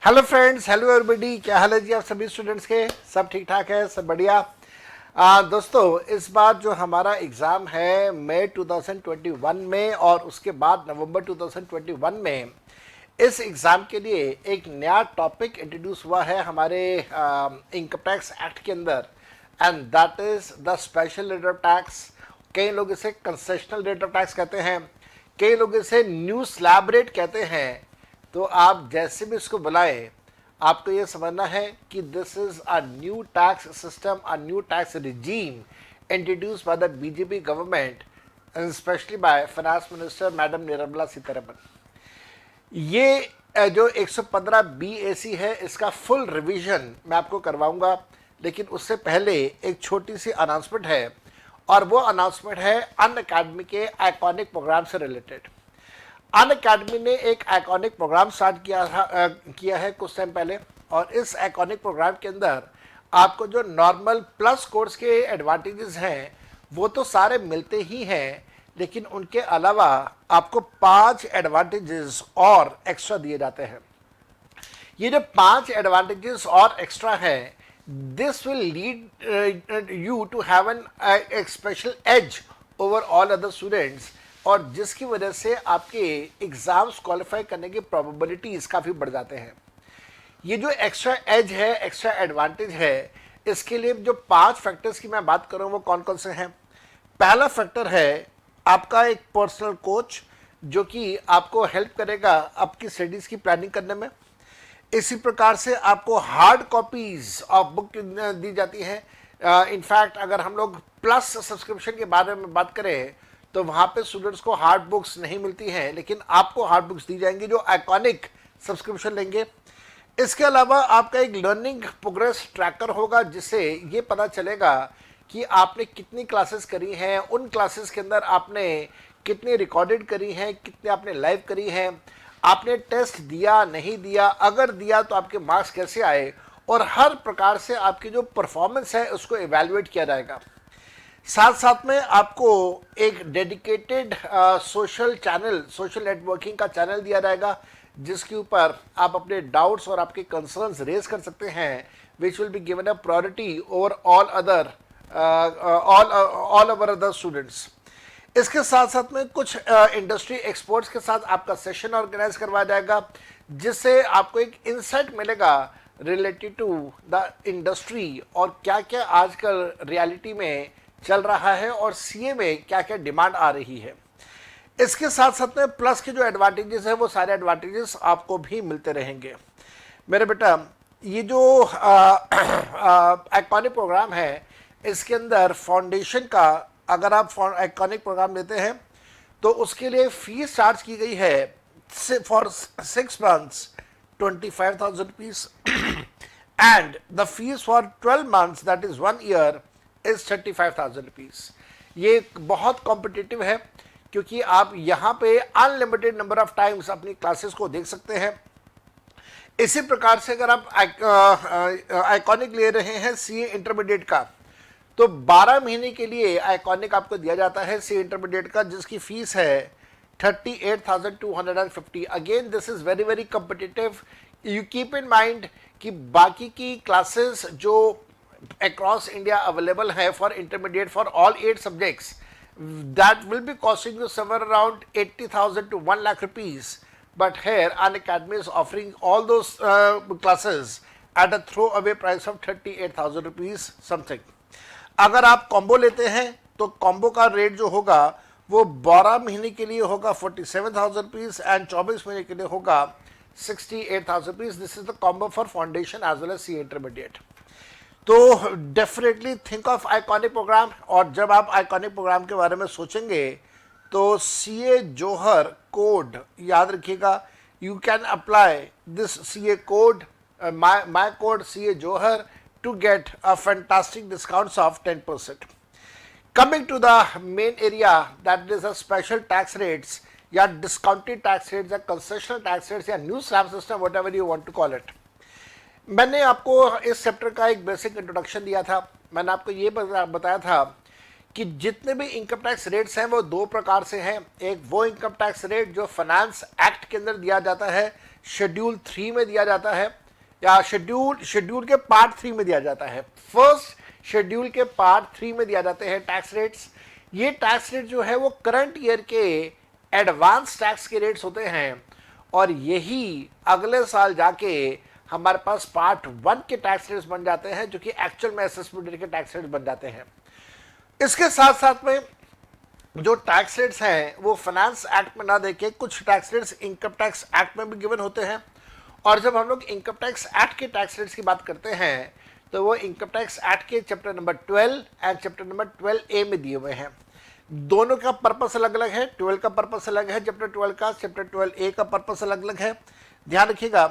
Hello friends, hello everybody. क्या हाल है जी आप सभी स्टूडेंट्स के? सब ठीक ठाक है, सब बढ़िया। दोस्तों, इस बार जो हमारा एग्ज़ाम है मई 2021 में और उसके बाद नवंबर 2021 में, इस एग्ज़ाम के लिए एक नया टॉपिक इंट्रोड्यूस हुआ है हमारे इनकम टैक्स एक्ट के अंदर, and that is the special rate of tax. कई लोग इसे कंसेशनल रेट ऑफ टैक्स कहते हैं, कई लोग इसे न्यू स्लैब रेट कहते हैं। तो आप जैसे भी इसको बुलाएं, आपको ये समझना है कि this is a new tax system, a new tax regime introduce by the BJP government, specially by finance minister madam Nirmala Sitharaman. ये जो 115 BAC है, इसका फुल रिवीजन मैं आपको करवाऊंगा, लेकिन उससे पहले एक छोटी सी अनाउंसमेंट है, और वो अनाउंसमेंट है अनअकैडमी के आइकॉनिक प्रोग्राम से रिलेटेड। अनअकैडमी ने एक आइकॉनिक प्रोग्राम स्टार्ट किया है कुछ टाइम पहले, और इस आइकॉनिक प्रोग्राम के अंदर आपको जो नॉर्मल प्लस कोर्स के एडवांटेजेस हैं वो तो सारे मिलते ही हैं, लेकिन उनके अलावा आपको 5 एडवांटेजेस और एक्स्ट्रा दिए जाते हैं। ये जो 5 एडवांटेजेस और एक्स्ट्रा है, this will lead you to have an special edge over all other students, और जिसकी वजह से आपके एग्जाम्स क्वालिफाई करने की प्रोबेबिलिटीज काफ़ी बढ़ जाते हैं। ये जो एक्स्ट्रा एज है, एक्स्ट्रा एडवांटेज है, इसके लिए जो 5 फैक्टर्स की मैं बात करूँ वो कौन कौन से हैं। पहला फैक्टर है आपका एक पर्सनल कोच, जो कि आपको हेल्प करेगा आपकी स्टडीज़ की प्लानिंग करने में। इसी प्रकार से आपको हार्ड कॉपीज ऑफ बुक दी जाती है। इनफैक्ट अगर हम लोग प्लस सब्सक्रिप्शन के बारे में बात करें तो वहाँ पे स्टूडेंट्स को हार्ड बुक्स नहीं मिलती हैं, लेकिन आपको हार्ड बुक्स दी जाएंगी जो आइकॉनिक सब्सक्रिप्शन लेंगे। इसके अलावा आपका एक लर्निंग प्रोग्रेस ट्रैकर होगा, जिससे ये पता चलेगा कि आपने कितनी क्लासेस करी हैं, उन क्लासेस के अंदर आपने कितनी रिकॉर्डेड करी हैं, कितने आपने लाइव करी हैं, आपने टेस्ट दिया नहीं दिया, अगर दिया तो आपके मार्क्स कैसे आए, और हर प्रकार से आपकी जो परफॉर्मेंस है उसको इवेल्युएट किया जाएगा। साथ साथ में आपको एक dedicated social channel, social networking का चैनल दिया जाएगा, जिसके ऊपर आप अपने डाउट्स और आपके कंसर्न्स रेज कर सकते हैं, which will be given a priority over all other all over other students. इसके साथ साथ में कुछ इंडस्ट्री एक्सपर्ट्स के साथ आपका सेशन ऑर्गेनाइज करवाया जाएगा, जिससे आपको एक इंसाइट मिलेगा रिलेटेड टू द इंडस्ट्री, और क्या क्या आजकल रियलिटी में चल रहा है और सीए में क्या क्या डिमांड आ रही है। इसके साथ साथ में प्लस के जो एडवांटेजेस है वो सारे एडवांटेजेस आपको भी मिलते रहेंगे। मेरे बेटा, ये जो आइकॉनिक प्रोग्राम है, इसके अंदर फाउंडेशन का अगर आप आइकॉनिक प्रोग्राम लेते हैं तो उसके लिए फीस चार्ज की गई है for 6 months 25,000 rupees, and the fees for 12 months that is 1 year is 35,000 rupees. ये बहुत कॉम्पिटिटिव है, क्योंकि आप यहाँ पे अनलिमिटेड नंबर ऑफ टाइम्स अपनी क्लासेस को देख सकते हैं। इसी प्रकार से अगर आप आइकॉनिक ले रहे हैं सीए इंटरमीडिएट का, तो 12 महीने के लिए आइकॉनिक आपको दिया जाता है सीए इंटरमीडिएट का, जिसकी फीस है 38,250। Again this is very very competitive. You keep in mind कि बाकी की क्लासेस जो across India available है for intermediate for all 8 subjects, that will be costing you somewhere around 80,000 to 1 lakh rupees, but here Unacademy is offering all those classes at a throwaway price of 38,000 rupees something। अगर आप combo लेते हैं तो combo का rate जो होगा वो 12 महीने के लिए होगा 47,000 रुपीज, एंड 24 महीने के लिए होगा 68,000 rupees. This is the combo for foundation as well as C intermediate. तो definitely think of iconic program, और जब आप आइकॉनिक प्रोग्राम के बारे में सोचेंगे तो सीए जोहर कोड याद रखिएगा। You can apply this CA code, my code CA Johar, to get a fantastic discounts of 10%। Coming to the main area, that is a special tax rates या डिस्काउंटेड टैक्स रेट्स या concessional tax rates या new slab system, whatever you want to call it. मैंने आपको इस chapter का एक basic introduction दिया था। मैंने आपको ये बताया था कि जितने भी इनकम टैक्स रेट्स हैं वो 2 प्रकार से हैं। एक वो इनकम टैक्स रेट जो फाइनेंस एक्ट के अंदर दिया जाता है, शेड्यूल 3 में दिया जाता है, या शेड्यूल के पार्ट 3 में दिया जाता है। फर्स्ट शेड्यूल के पार्ट 3 में दिया जाते हैं टैक्स रेट्स। ये टैक्स रेट जो है वो करंट ईयर के एडवांस टैक्स के रेट्स होते हैं, और यही अगले साल जाके हमारे पास पार्ट 1 के टैक्स रेट्स बन जाते हैं, जो कि एक्चुअल में असेसमेंट के टैक्स रेट्स बन जाते हैं। इसके साथ साथ में जो टैक्स रेट्स हैं वो फाइनेंस एक्ट में ना देके कुछ tax rates income tax act में भी गिवन होते हैं, और जब हम लोग इनकम टैक्स एक्ट के टैक्स रेट्स की बात करते हैं तो वो इनकम टैक्स एक्ट के chapter number 12 and chapter number 12A में दिए हुए हैं। दोनों का पर्पस अलग अलग है, 12 का पर्पस अलग है चैप्टर 12 का, चैप्टर 12A का पर्पस अलग अलग है। ध्यान रखिएगा।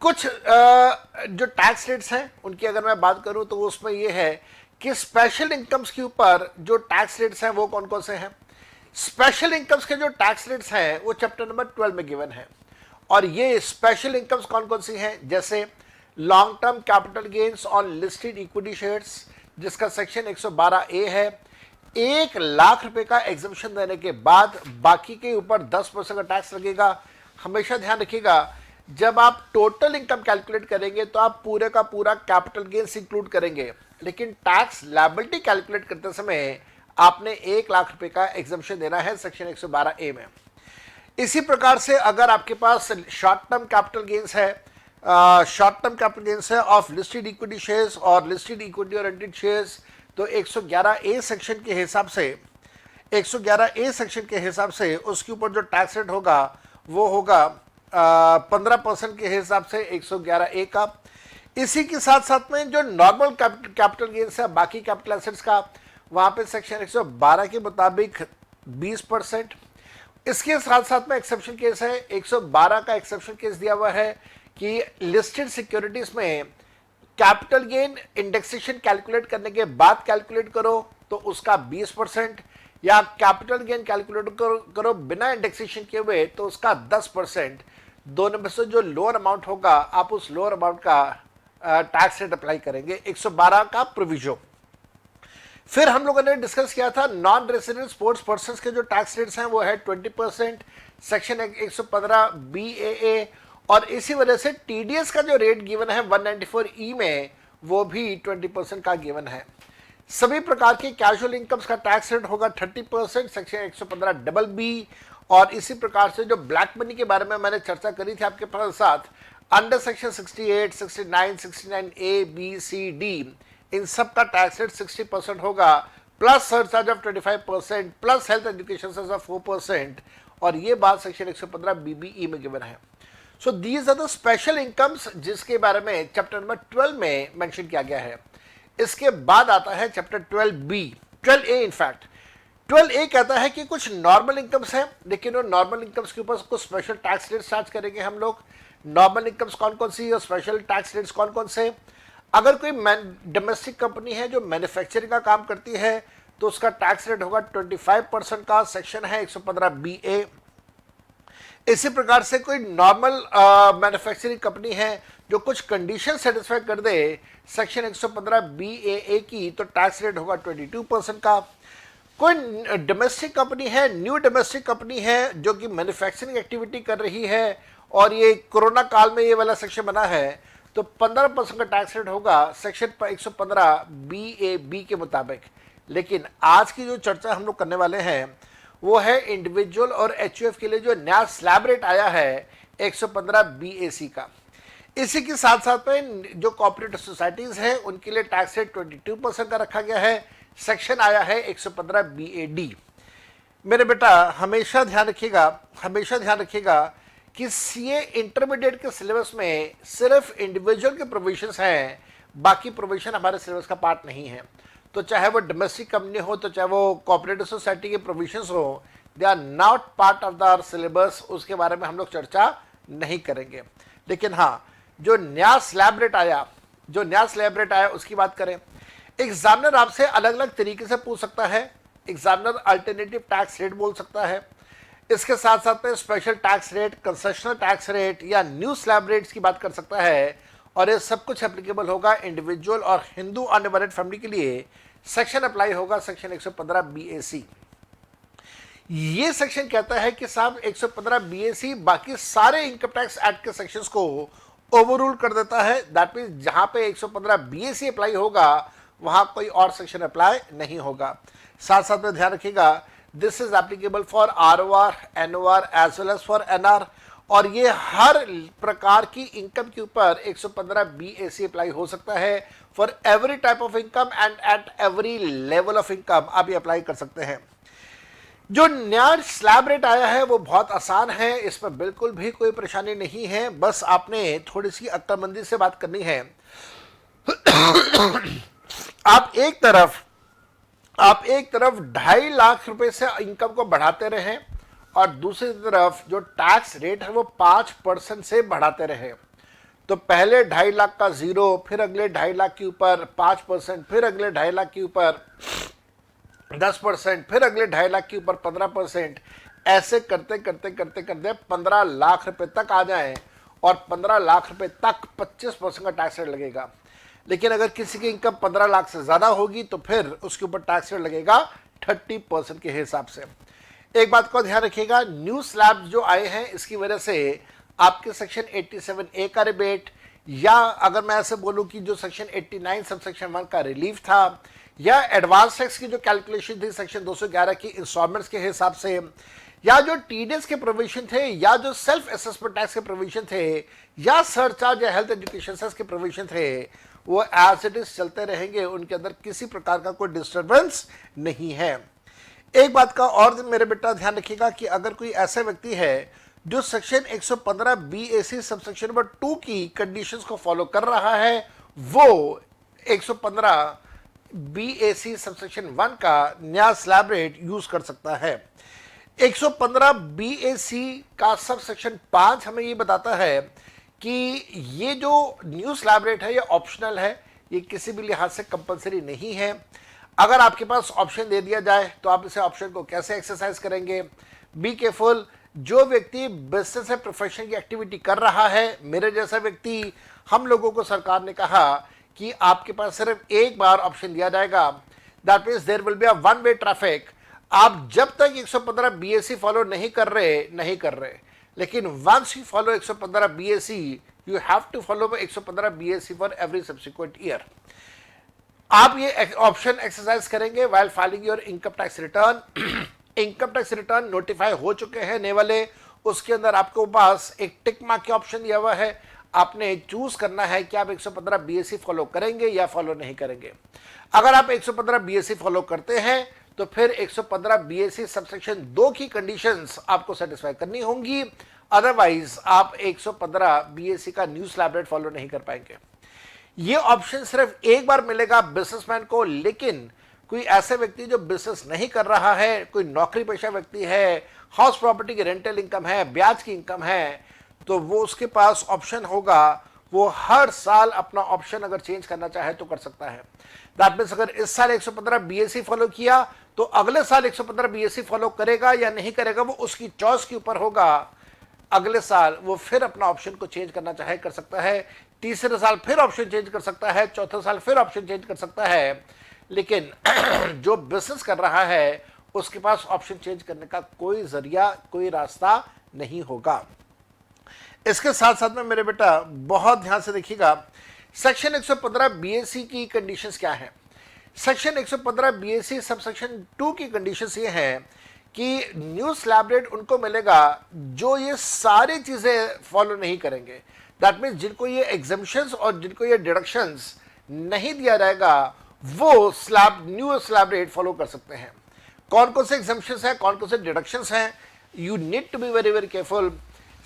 कुछ जो टैक्स रेट्स हैं उनकी अगर मैं बात करूं तो उसमें ये है कि स्पेशल इनकम्स के ऊपर जो टैक्स रेट्स हैं वो कौन कौन से हैं। स्पेशल इनकम्स के जो टैक्स रेट्स हैं वो चैप्टर नंबर 12 में गिवन है, और ये स्पेशल इनकम्स कौन कौन सी हैं, जैसे long term capital gains on listed equity shares, जिसका सेक्शन 112A है। 1 लाख रुपए का एग्जम्पशन देने के बाद बाकी के ऊपर 10% का टैक्स लगेगा। हमेशा ध्यान रखिएगा, जब आप टोटल इनकम कैलकुलेट करेंगे तो आप पूरे का पूरा कैपिटल गेन्स इंक्लूड करेंगे, लेकिन टैक्स लायबिलिटी कैलकुलेट करते समय आपने 1 लाख रुपए का एग्जम्पशन देना है सेक्शन 112A में। इसी प्रकार से अगर आपके पास शॉर्ट टर्म कैपिटल गेन्स है, ऑफ लिस्टेड इक्विटी शेयर्स और लिस्टेड इक्विटी ओरिएंटेड शेयर्स, तो 111A सेक्शन के हिसाब से 111A सेक्शन के हिसाब से उसके ऊपर जो टैक्स रेट होगा वो होगा 15% के हिसाब से 111A का। इसी के साथ साथ में जो नॉर्मल कैपिटल गेन्स है बाकी कैपिटल एसेट्स का, वहां पे सेक्शन 112 के मुताबिक 20%। इसके साथ साथ में एक्सेप्शन केस है, 112 का एक्सेप्शन केस दिया हुआ है कि लिस्टेड सिक्योरिटीज में कैपिटल गेन इंडेक्सेशन कैलकुलेट करने के बाद कैलकुलेट करो तो उसका 20%, या कैपिटल गेन कैलकुलेट करो बिना इंडेक्सेशन किए हुए तो उसका 10%। दोनों में से जो लोअर अमाउंट होगा आप उस लोअर अमाउंट का टैक्स रेट अप्लाई करेंगे, 112 का प्रोविजो। फिर हम लोगों ने डिस्कस किया था नॉन रेसिडेंट स्पोर्ट्स पर्संस के जो टैक्स रेट्स हैं वो है 20%, सेक्शन 115BAA, और इसी वजह से TDS का जो रेट गिवन है 194E में वो भी 20% का गिवन है। सभी प्रकार के कैजुअल इनकम्स का टैक्स रेट होगा 30%, सेक्शन 115BB, और इसी प्रकार से जो ब्लैक मनी के बारे में मैंने चर्चा करी थी आपके साथ, under section 68, 69, 69A, B, C, D, इन सब का टैक्स रेट 60% होगा, plus surcharge of 25%, plus health education of 4%, और ये बात सेक्शन 115BBE में गिवन है। So these are the special incomes जिसके बारे में चैप्टर नंबर 12 में मेंशन किया गया है। इसके बाद आता है चैप्टर 12A। इनफैक्ट 12A कहता है कि कुछ नॉर्मल इनकम्स हैं, लेकिन वो नॉर्मल इनकम्स के ऊपर कुछ स्पेशल टैक्स रेट चार्ज करेंगे हम लोग। नॉर्मल इनकम्स कौन कौन सी और स्पेशल टैक्स रेट्स कौन कौन से। अगर कोई डोमेस्टिक कंपनी है जो मैन्युफैक्चरिंग का काम करती है तो उसका टैक्स रेट होगा 25% का, सेक्शन है 115BA। इसी प्रकार से कोई नॉर्मल मैन्युफैक्चरिंग कंपनी है जो कुछ कंडीशन सेटिस्फाई कर दे सेक्शन 115BAA की, तो टैक्स रेट होगा 22% का। कोई डोमेस्टिक कंपनी है, न्यू डोमेस्टिक कंपनी है जो कि मैन्युफैक्चरिंग एक्टिविटी कर रही है और ये कोरोना काल में ये वाला सेक्शन बना है, तो 15% का टैक्स रेट होगा सेक्शन 115BAB के मुताबिक। लेकिन आज की जो चर्चा हम लोग करने वाले हैं वो है इंडिविजुअल और HUF के लिए जो नया स्लैब रेट आया है 115BAC का। इसी के साथ साथ में जो कॉर्पोरेट सोसाइटीज हैं उनके लिए टैक्स रेट 22% का रखा गया है, सेक्शन आया है 115BAD। मेरे बेटा हमेशा ध्यान रखिएगा कि CA इंटरमीडिएट के सिलेबस में सिर्फ इंडिविजुअल के प्रोविजंस हैं, बाकी प्रोविजन हमारे सिलेबस का पार्ट नहीं है। तो चाहे वो डोमेस्टिक कंपनी हो तो चाहे वो कोऑपरेटिव सोसाइटी के प्रोविजंस हो, they are not part of the syllabus, उसके बारे में हम लोग चर्चा नहीं करेंगे। लेकिन हाँ, जो नया स्लैब रेट आया उसकी बात करें। एग्जामिनर आपसे अलग अलग तरीके से पूछ सकता है। एग्जामिनर अल्टरनेटिव टैक्स रेट बोल सकता है, इसके साथ साथ में special tax rate, concessional tax rate या न्यू स्लैब रेट्स की बात कर सकता है, और ये सब कुछ एप्लीकेबल होगा इंडिविजुअल और हिंदू अनमैरिड फैमिली के लिए। सेक्शन अप्लाई होगा सेक्शन 115BAC। ये सेक्शन कहता है कि साहब 115 बीएसी बाकी सारे इनकम टैक्स एक्ट के सेक्शंस को ओवररूल कर देता है। दैट मीन जहां पे 115 बीएसी अप्लाई होगा वहां कोई और सेक्शन अप्लाई नहीं होगा। साथ साथ में ध्यान रखिएगा, this is applicable for ROR, NOR as well as for NR, और ये हर प्रकार की इनकम के ऊपर 115 बीएसी अप्लाई हो सकता है। For every type of income and at every level of income आप ये अप्लाई कर सकते हैं। जो नया स्लैब रेट आया है वो बहुत आसान है, इस पर बिल्कुल भी कोई परेशानी नहीं है, बस आपने थोड़ी सी अक्लमंदी से बात करनी है। आप एक तरफ 2.5 लाख रुपए से इनकम को बढ़ाते रहें और दूसरी तरफ जो टैक्स रेट है वो 5% से बढ़ाते रहें। तो पहले 2.5 लाख का 0, फिर अगले 2.5 लाख के ऊपर 5%, फिर अगले 2.5 लाख के ऊपर 10%, फिर अगले 2.5 लाख के ऊपर 15%, ऐसे करते करते करते करते 15 लाख रुपए तक आ जाएं और 15 लाख रुपए तक 25% का टैक्स रेट लगेगा। लेकिन अगर किसी की इनकम 15 लाख से ज्यादा होगी तो फिर उसके ऊपर टैक्स रेट लगेगा 30% के हिसाब से। एक बात को ध्यान रखिएगा, न्यू स्लैब जो आए हैं इसकी वजह से आपके सेक्शन 87A का रिबेट, या अगर मैं ऐसे बोलूं कि जो सेक्शन 89 सब सेक्शन 1 का रिलीफ था, या एडवांस टैक्स की जो कैलकुलेशन थी सेक्शन 211 की इंस्टॉलमेंट्स के हिसाब से, या जो टीडीएस के प्रोविजन थे, या जो सेल्फ असेसमेंट टैक्स के प्रोविजन थे, या सरचार्ज या हेल्थ एजुकेशन सेस के प्रोविजन थे, वो एज इट इज चलते रहेंगे, उनके अंदर किसी प्रकार का कोई डिस्टर्बेंस नहीं है। एक बात का और मेरे बेटा ध्यान रखिएगा कि अगर कोई ऐसा व्यक्ति है जो सेक्शन 115 बीएसी सबसेक्शन नंबर 2 की कंडीशंस को फॉलो कर रहा है, वो 115 बीएसी सबसेक्शन 1 का नया स्लैब रेट यूज कर सकता है। 115 बीएसी का सबसेक्शन 5 हमें ये बताता है कि ये जो न्यू स्लैब रेट है ये ऑप्शनल है, ये किसी भी लिहाज से कंपलसरी नहीं है। अगर आपके पास ऑप्शन दे दिया जाए तो आप इसे ऑप्शन को कैसे एक्सरसाइज करेंगे? बी केयरफुल, जो व्यक्ति बिजनेस या प्रोफेशन की एक्टिविटी कर रहा है, मेरे जैसा व्यक्ति, हम लोगों को सरकार ने कहा कि आपके पास सिर्फ एक बार ऑप्शन दिया जाएगा, that means there will be a one way traffic. आप जब तक 115 बीएसी फॉलो नहीं कर रहे, लेकिन once you follow 115 BAC you have to follow 115 BAC for every subsequent year. आप ये ऑप्शन एक्सरसाइज करेंगे while filing your income tax return. Income tax return notify हो चुके हैं नए वाले, उसके अंदर आपके पास एक टिक मार्क के ऑप्शन दिया हुआ है, आपने चूज करना है कि आप 115 बीएसी फॉलो करेंगे या फॉलो नहीं करेंगे। अगर आप 115 बीएसी फॉलो करते हैं तो फिर 115 बीएसी सबसेक्शन 2 की कंडीशंस आपको सेटिस्फाई करनी होंगी, अदरवाइज आप 115 बीएसी का न्यू स्लैब रेट फॉलो नहीं कर पाएंगे। ये ऑप्शन सिर्फ एक बार मिलेगा बिजनेसमैन को, लेकिन कोई ऐसे व्यक्ति जो बिजनेस नहीं कर रहा है, कोई नौकरी पेशा व्यक्ति है, हाउस प्रॉपर्टी की रेंटल इनकम है, ब्याज की इनकम है, तो वो उसके पास ऑप्शन होगा, वो हर साल अपना ऑप्शन अगर चेंज करना चाहे तो कर सकता है। दैट मीन्स अगर इस साल 115 बीएसी फॉलो किया तो अगले साल 115 बीएसी फॉलो करेगा या नहीं करेगा वो उसकी चॉइस के ऊपर होगा। अगले साल वो फिर अपना ऑप्शन को चेंज करना चाहे कर सकता है, तीसरे साल फिर ऑप्शन चेंज कर सकता है, चौथे साल फिर ऑप्शन चेंज कर सकता है, लेकिन जो बिजनेस कर रहा है उसके पास ऑप्शन चेंज करने का कोई जरिया, कोई रास्ता नहीं होगा। इसके साथ साथ में मेरे बेटा बहुत ध्यान से देखिएगा, सेक्शन 115 बीएसी की कंडीशंस क्या है। सेक्शन 115 बीएसी सब सेक्शन 2 की कंडीशंस ये हैं कि न्यू स्लैब रेट उनको मिलेगा जो ये सारी चीजें फॉलो नहीं करेंगे। दैट मीन्स जिनको ये एग्जम्पशंस और जिनको ये डिडक्शंस नहीं दिया जाएगा वो न्यू स्लैब रेट फॉलो कर सकते हैं। कौन कौन से एग्जम्पशंस हैं, कौन कौन से डिडक्शंस हैं, you need to be very very careful.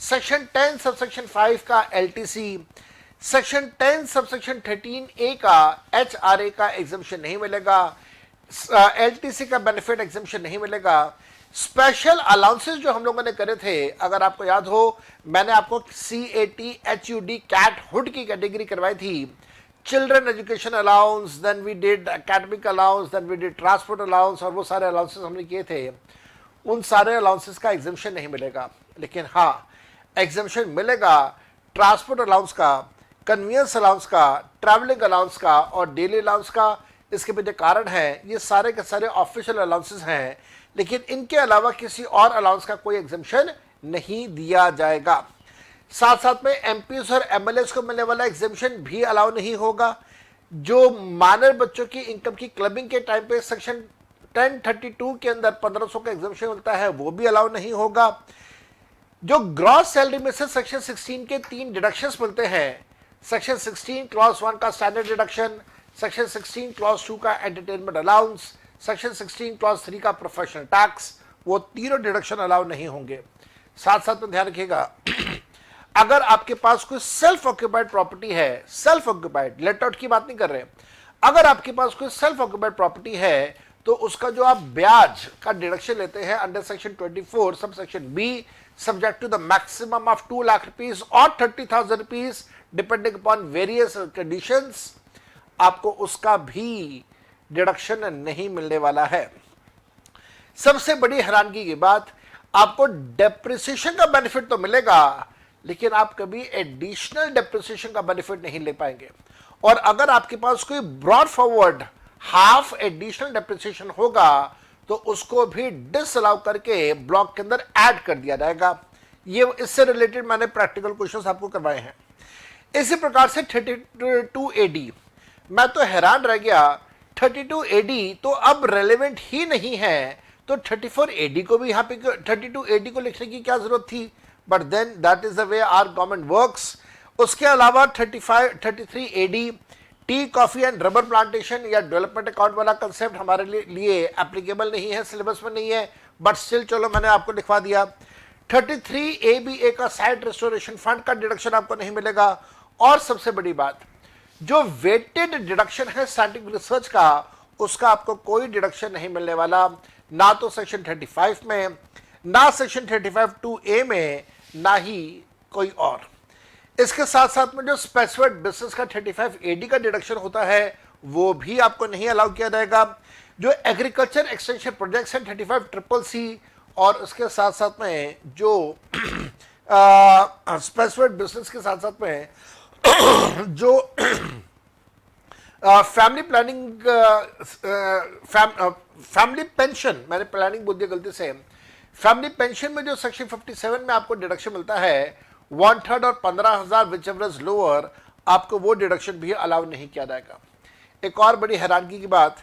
Section 10 subsection 5 का एलटीसी, सेक्शन 10 सबसेक्शन 13A का HRA का एग्जम्पशन नहीं मिलेगा, एलटीसी का बेनिफिट एग्जम्पशन नहीं मिलेगा। स्पेशल अलाउंसेस जो हम लोगों ने करे थे, अगर आपको याद हो, मैंने आपको CAT HUD कैट हुड की कैटेगरी करवाई थी। Children education allowance, then we did academic allowance, then we did transport allowance, और वो सारे अलाउंसेस हमने किए थे। उन सारे अलाउंसेस का एग्जम्पशन नहीं मिलेगा, लेकिन हाँ एग्जम्पशन मिलेगा ट्रांसपोर्ट अलाउंस का, कन्वीनियंस अलाउंस का, ट्रैवलिंग अलाउंस का और डेली अलाउंस का। इसके पीछे कारण है ये सारे के सारे ऑफिशियल अलाउंसेस हैं लेकिन इनके अलावा किसी और अलाउंस का कोई एग्जेम्पशन नहीं दिया जाएगा। साथ साथ में एमपीज और एमएलएस को मिलने वाला एग्जेम्पशन भी अलाउ नहीं होगा। जो माइनर बच्चों की इनकम की क्लबिंग के टाइम पे सेक्शन 1032 के अंदर 1500 का एग्जेम्पशन मिलता है, वो भी अलाउ नहीं होगा। जो ग्रॉस सैलरी में से सेक्शन 16 के 3 डिडक्शंस मिलते हैं, सेक्शन 16 क्लॉज 1 का स्टैंडर्ड डिडक्शन, सेक्शन 16 क्लॉज 2 का एंटरटेनमेंट अलाउंस, सेक्शन 16 क्लॉज 3 का प्रोफेशनल टैक्स, वो तीनों डिडक्शन अलाउ नहीं होंगे। साथ साथ में ध्यान रखिएगा, अगर आपके पास कोई सेल्फ ऑक्यूपाइड प्रॉपर्टी है, सेल्फ ऑक्यूपाइड, लेट आउट की बात नहीं कर रहे, अगर आपके पास कोई सेल्फ ऑक्यूपाइड प्रॉपर्टी है तो उसका जो आप ब्याज का डिडक्शन लेते हैं under section 24 sub section B, subject to the maximum of 2 lakh rupees और 30,000 rupees depending upon various conditions, आपको उसका भी डिडक्शन नहीं मिलने वाला है। सबसे बड़ी हैरानगी की बात, आपको डेप्रिसिएशन का बेनिफिट तो मिलेगा, लेकिन आप कभी एडिशनल डेप्रिसिएशन का बेनिफिट नहीं ले पाएंगे। और अगर आपके पास कोई brought forward half additional depreciation होगा तो उसको भी डिसअलाउ करके ब्लॉक के अंदर ऐड कर दिया जाएगा। ये इससे रिलेटेड मैंने प्रैक्टिकल क्वेश्चंस आपको करवाए हैं। इसी प्रकार से 32 एडी, मैं तो हैरान रह गया, 32 एडी तो अब रेलेवेंट ही नहीं है, तो 34 एडी को भी यहाँ पे 32 एडी को लिखने की क्या जरूरत थी, but then that is the way our government works. उसके अलावा 33 AD tea, coffee and rubber plantation या डेवलपमेंट अकाउंट वाला कंसेप्ट हमारे लिए एप्लीकेबल नहीं है, सिलेबस में नहीं है, बट स्टिल चलो मैंने आपको लिखवा दिया। 33 ABA का साइट रेस्टोरेशन फंड का डिडक्शन आपको नहीं मिलेगा। और सबसे बड़ी बात, जो वेटेड डिडक्शन है साइंटिफिक रिसर्च का, उसका आपको कोई डिडक्शन नहीं मिलने वाला, ना तो सेक्शन 35 में, ना सेक्शन 35(2)A में, ना ही कोई और। इसके साथ साथ में जो स्पेसिफाइड बिजनेस का 35 AD का डिडक्शन होता है वो भी आपको नहीं अलाउ किया जाएगा। जो एग्रीकल्चर एक्सटेंशन प्रोजेक्ट्स हैं 35CCC, और उसके साथ साथ में जो स्पेसिफाइड बिजनेस के साथ साथ में जो फैमिली प्लानिंग, फैमिली पेंशन, मैंने प्लानिंग बोल दिया गलती से, फैमिली पेंशन में जो सेक्शन 57 में आपको डिडक्शन मिलता है 1/3 और 15,000 विच एवर इज लोअर, आपको वो डिडक्शन भी अलाउ नहीं किया जाएगा। एक और बड़ी हैरानगी की बात,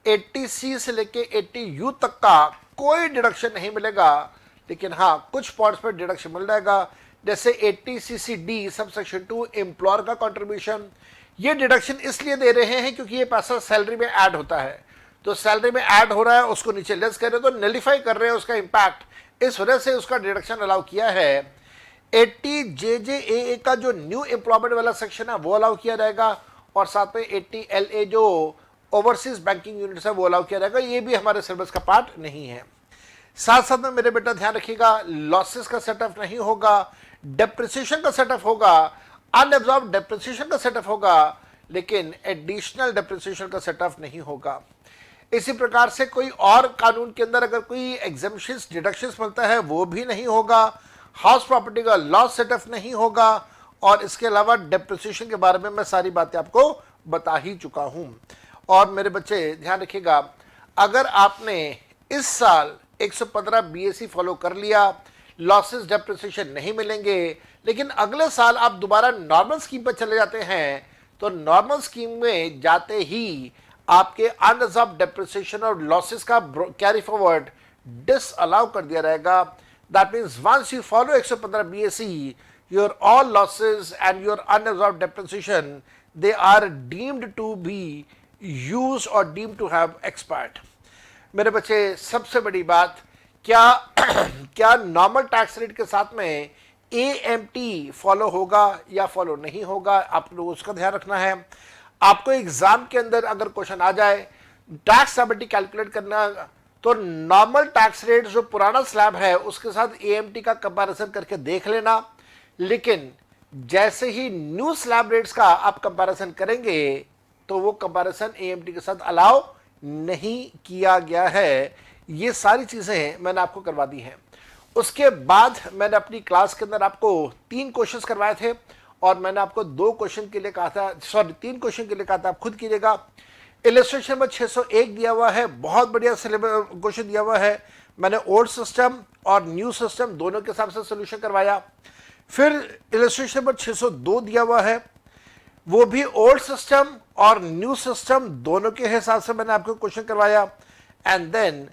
80C से लेके 80U तक का कोई डिडक्शन नहीं मिलेगा, लेकिन हाँ कुछ पॉइंट्स पर डिडक्शन मिल जाएगा, जैसे 80CCD सब सेक्शन 2 एम्प्लॉयर का कंट्रीब्यूशन। ये डिडक्शन इसलिए दे रहे हैं क्योंकि ये पैसा सैलरी में ऐड होता है, तो सैलरी में ऐड हो रहा है, उसको नीचे लेस कर रहे हैं तो नलिफाई कर रहे हैं उसका इम्पैक्ट, इस वजह से उसका डिडक्शन अलाउ किया है। 80JJAA का जो न्यू एम्प्लॉयमेंट वाला सेक्शन है वो अलाउ किया जाएगा, और साथ में 80LA जो ओवरसीज बैंकिंग यूनिट्स है वो अलाउ किया जाएगा। ये भी हमारे सिलेबस का पार्ट नहीं है। साथ साथ में मेरे बेटा ध्यान रखिएगा, लॉसेस का सेटअप नहीं होगा, डेप्रिसिएशन का सेटअप होगा, अनएब्जॉर्ब डेप्रिसिएशन का सेटअप होगा, लेकिन एडिशनल डेप्रिसिएशन का सेटअप नहीं होगा। इसी प्रकार से कोई और कानून के अंदर अगर कोई एग्जेम्पशंस डिडक्शंस मिलता है वो भी नहीं होगा, हाउस प्रॉपर्टी का लॉस सेटअप नहीं होगा, और इसके अलावा डेप्रिसिएशन के बारे में मैं सारी बातें आपको बता ही चुका हूं। और मेरे बच्चे ध्यान रखिएगा, अगर आपने इस साल 115 BAC फॉलो कर लिया, लॉसेस डेप्रिसिएशन नहीं मिलेंगे, लेकिन अगले साल आप दोबारा नॉर्मल स्कीम पर चले जाते हैं, तो नॉर्मल स्कीम में जाते ही आपके अनअब्जॉर्ब्ड डेप्रिसिएशन और लॉसेस का कैरी फॉरवर्ड डिसअलाउ कर दिया जाएगा। That means once you follow 115 BAC, your all losses and your unabsorbed depreciation, they are deemed to be used or deemed to have expired. मेरे बच्चे, सबसे बड़ी बात, क्या नॉर्मल टैक्स रेट के साथ में AMT फॉलो होगा या फॉलो नहीं होगा, आप लोगों को उसका ध्यान रखना है। आपको एग्जाम के अंदर अगर क्वेश्चन आ जाए टैक्स स्लैबिलिटी कैलकुलेट करना, तो नॉर्मल टैक्स रेट जो पुराना स्लैब है उसके साथ AMT का कंपैरिजन करके देख लेना, लेकिन जैसे ही न्यू स्लैब रेट्स का आप कंपैरिजन करेंगे तो वो कंपैरिजन AMT के साथ अलाउ नहीं किया गया है। ये सारी चीजें मैंने आपको करवा दी हैं। उसके बाद मैंने अपनी क्लास के अंदर आपको 3 क्वेश्चंस करवाए थे, और मैंने आपको 2 क्वेश्चन के लिए कहा था, 3 क्वेश्चन के लिए कहा था आप खुद कीजिएगा। इलस्ट्रेशन नंबर 601 दिया हुआ है, बहुत बढ़िया क्वेश्चन दिया हुआ है। मैंने ओल्ड सिस्टम और न्यू सिस्टम दोनों के हिसाब से सोल्यूशन करवाया। फिर इलस्ट्रेशन नंबर 602 दिया हुआ है, वो भी ओल्ड सिस्टम और न्यू सिस्टम दोनों के हिसाब से मैंने आपको क्वेश्चन करवाया। एंड देन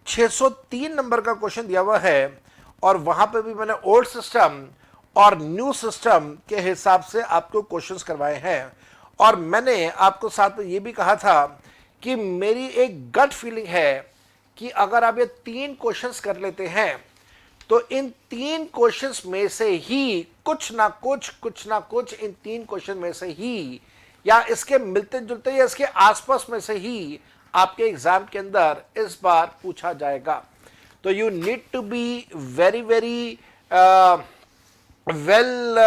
603 नंबर का क्वेश्चन दिया हुआ है और वहां पे भी मैंने ओल्ड सिस्टम और न्यू सिस्टम के हिसाब से आपको क्वेश्चंस करवाए हैं। और मैंने आपको साथ में ये भी कहा था कि मेरी एक गट फीलिंग है कि अगर आप ये 3 क्वेश्चंस कर लेते हैं तो इन 3 क्वेश्चंस में से ही कुछ ना कुछ इन 3 क्वेश्चन में से ही या इसके मिलते जुलते या इसके आसपास में से ही आपके एग्जाम के अंदर इस बार पूछा जाएगा। तो you need to be very very well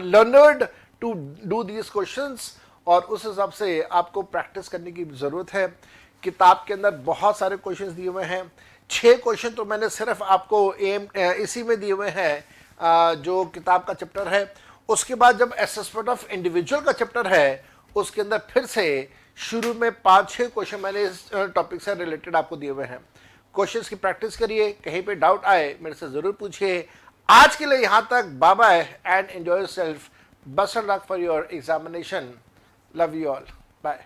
learned to do these questions, और उस हिसाब से आपको प्रैक्टिस करने की जरूरत है। किताब के अंदर बहुत सारे क्वेश्चंस दिए हुए हैं। 6 क्वेश्चन तो मैंने सिर्फ आपको इसी में दिए हुए हैं जो किताब का चैप्टर है। उसके बाद जब असेसमेंट ऑफ इंडिविजुअल का चैप्टर है उसके अंदर फिर से शुरू में 5-6 क्वेश्चन मैंने इस टॉपिक से रिलेटेड आपको दिए हुए हैं। क्वेश्चंस की प्रैक्टिस करिए, कहीं पे डाउट आए मेरे से जरूर पूछिए। आज के लिए यहां तक, bye bye and enjoy yourself. Best of luck for your examination. Love you all, bye.